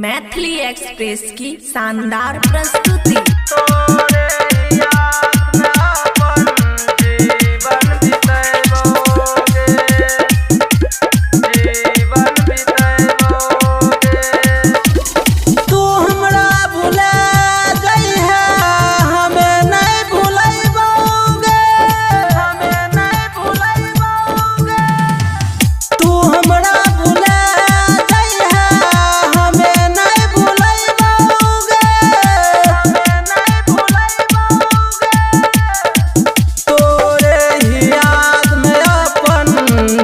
Maithili express की शानदार प्रस्तुति।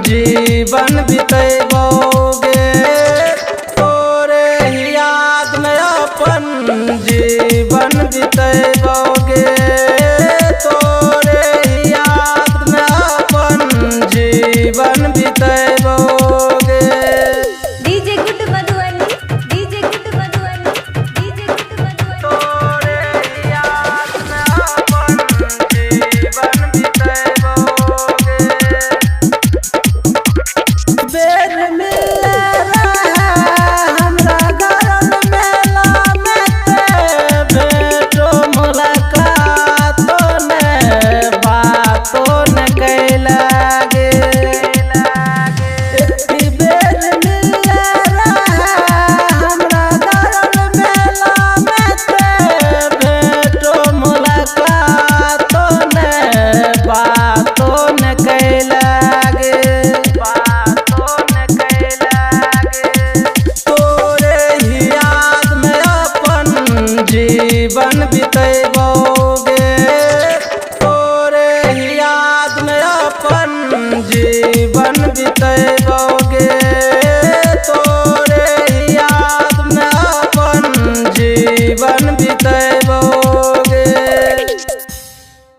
जीवन बितैबोगे तोरे ही याद में अपन जीवन बितैबोगे तोरे ही याद में अपन जीवन बितैबोगे। DJ good Madhubani, DJ good Madhubani, DJ good Madhubani. तोरे ही याद में अपन जीवन बितैबोगे। बेर मिल रहा हमरा घरन मेला में ते भेटो मुलाकातो ने बातो न कैलागे। इतनी बेर मिल रहा हमरा घरन मेला में ते भेटो मुलाकातो ने बातो न कैलागे। जीवन बितैबोगे तोरे ही याद में अपन जीवन बितैबोगे तोरे ही याद में अपन जीवन बितै